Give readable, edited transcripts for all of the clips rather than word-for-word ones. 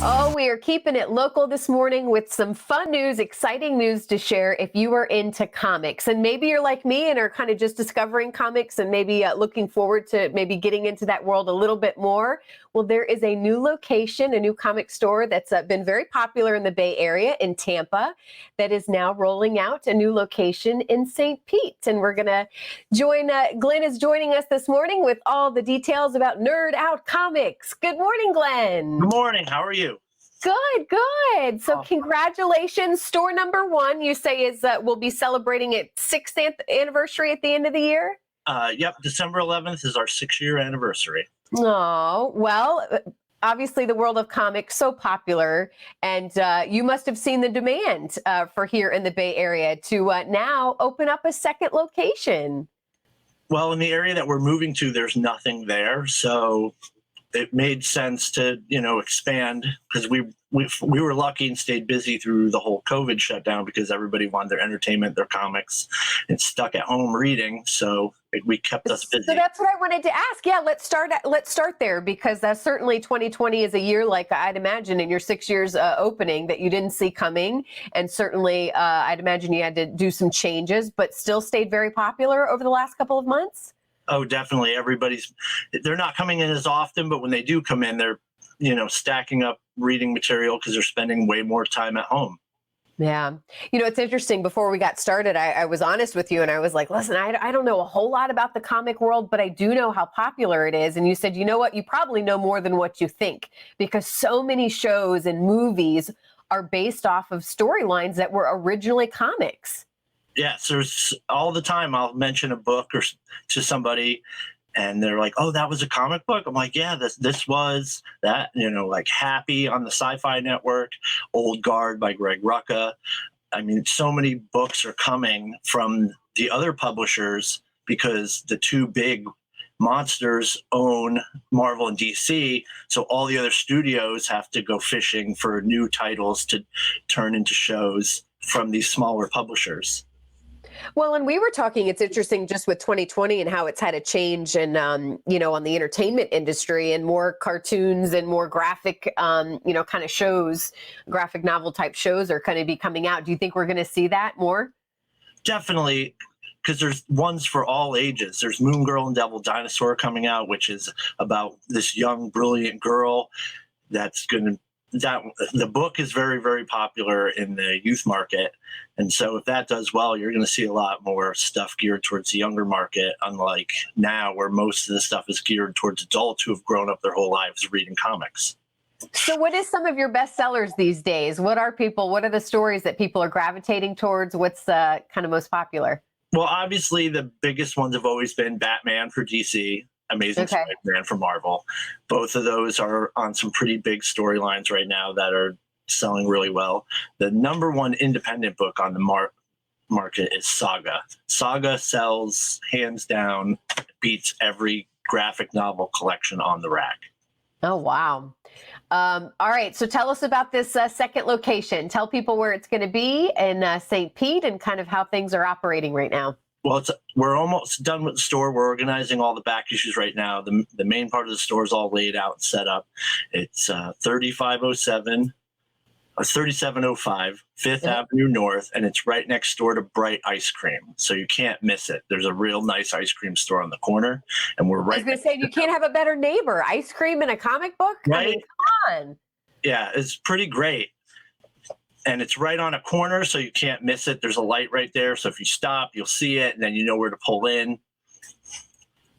Oh, we are keeping it local this morning with some fun news, exciting news to share if you are into comics. And maybe you're like me and are kind of just discovering comics and maybe looking forward to maybe getting into that world a little bit more. Well, there is a new location, a new comic store that's been very popular in the Bay Area in Tampa that is now rolling out a new location in St. Pete. And we're going to join, Glenn is joining us this morning with all the details about Nerd Out Comics. Good morning, Glenn. Good morning. How are you? Good, good. So congratulations. Store number one, you say, is will be celebrating its 6th anniversary at the end of the year? Yep. December 11th is our 6-year anniversary. Oh, well, obviously the world of comics so popular, and you must have seen the demand for here in the Bay Area to now open up a second location. Well, in the area that we're moving to, there's nothing there. So it made sense to, expand because we were lucky and stayed busy through the whole COVID shutdown because everybody wanted their entertainment, their comics, and stuck at home reading. So we kept us busy. So that's what I wanted to ask. Yeah, let's start there because certainly 2020 is a year, like I'd imagine in your 6 years opening, that you didn't see coming. And certainly I'd imagine you had to do some changes, but still stayed very popular over the last couple of months. Oh, definitely. They're not coming in as often, but when they do come in, they're, stacking up reading material because they're spending way more time at home. Yeah. It's interesting. Before we got started, I was honest with you and I was like, listen, I don't know a whole lot about the comic world, but I do know how popular it is. And you said, you know what, you probably know more than what you think because so many shows and movies are based off of storylines that were originally comics. Yes, there's all the time I'll mention a book or to somebody and they're like, oh, that was a comic book. I'm like, yeah, this was that, like Happy on the Sci-Fi Network, Old Guard by Greg Rucka. I mean, so many books are coming from the other publishers because the two big monsters own Marvel and DC. So all the other studios have to go fishing for new titles to turn into shows from these smaller publishers. Well, and we were talking, it's interesting just with 2020 and how it's had a change and, on the entertainment industry and more cartoons and more graphic, kind of shows, graphic novel type shows are kind of be coming out. Do you think we're going to see that more? Definitely, because there's ones for all ages. There's Moon Girl and Devil Dinosaur coming out, which is about this young, brilliant girl the book is very, very popular in the youth market. And so if that does well, you're going to see a lot more stuff geared towards the younger market, unlike now where most of the stuff is geared towards adults who have grown up their whole lives reading comics. So what is some of your best sellers these days? What are the stories that people are gravitating towards? What's kind of most popular? Well, obviously the biggest ones have always been Batman for DC, Amazing Spider-Man for Marvel. Both of those are on some pretty big storylines right now that are selling really well. The number one independent book on the market is Saga. Saga sells hands down, beats every graphic novel collection on the rack. Oh, wow. All right. So tell us about this second location. Tell people where it's going to be in St. Pete and kind of how things are operating right now. Well, we're almost done with the store. We're organizing all the back issues right now. The main part of the store is all laid out and set up. It's 3705 Fifth Avenue North, and it's right next door to Bright Ice Cream. So you can't miss it. There's a real nice ice cream store on the corner, and we're right. I was going to say, you can't have a better neighbor. Ice cream and a comic book? Right? I mean, come on. Yeah, it's pretty great. And it's right on a corner, so you can't miss it. There's a light right there. So if you stop, you'll see it, and then you know where to pull in.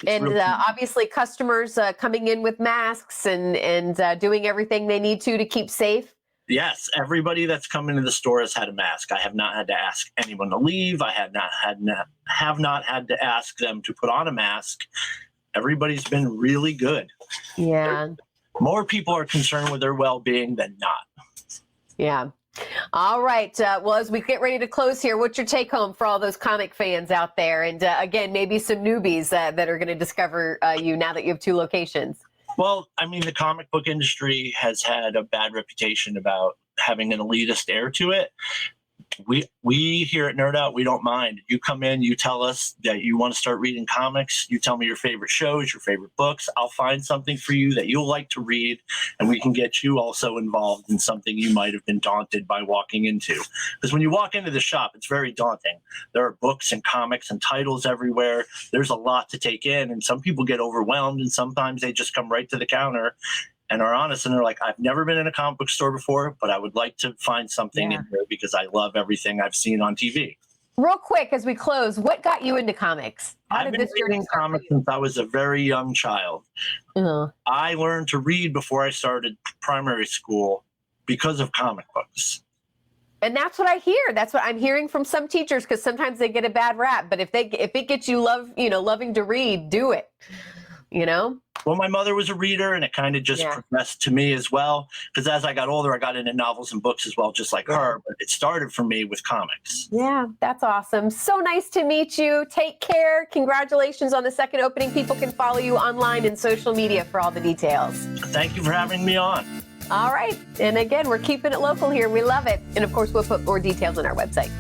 And obviously customers coming in with masks and doing everything they need to keep safe. Yes, everybody that's come into the store has had a mask. I have not had to ask anyone to leave. I have not had to ask them to put on a mask. Everybody's been really good. Yeah. More people are concerned with their well-being than not. Yeah. All right. Well, as we get ready to close here, what's your take home for all those comic fans out there? And again, maybe some newbies that are going to discover you now that you have two locations. Well, I mean, the comic book industry has had a bad reputation about having an elitist air to it. we here at Nerd Out, we don't mind. You come in, you tell us that you want to start reading comics. You tell me your favorite shows, your favorite books. I'll find something for you that you'll like to read, and we can get you also involved in something you might have been daunted by walking into. Because when you walk into the shop, it's very daunting. There are books and comics and titles everywhere. There's a lot to take in, and some people get overwhelmed, and sometimes they just come right to the counter and are honest, and they're like, I've never been in a comic book store before, but I would like to find something in here because I love everything I've seen on TV. Real quick, as we close, what got you into comics? I've been reading comics since I was a very young child. I learned to read before I started primary school because of comic books. And that's what I hear. That's what I'm hearing from some teachers, because sometimes they get a bad rap. But if it gets you loving to read, do it. Well, my mother was a reader, and it kind of just progressed to me as well. Because as I got older, I got into novels and books as well, just like her. But it started for me with comics. Yeah, that's awesome. So nice to meet you. Take care. Congratulations on the second opening. People can follow you online and social media for all the details. Thank you for having me on. All right. And again, we're keeping it local here. We love it. And of course, we'll put more details on our website.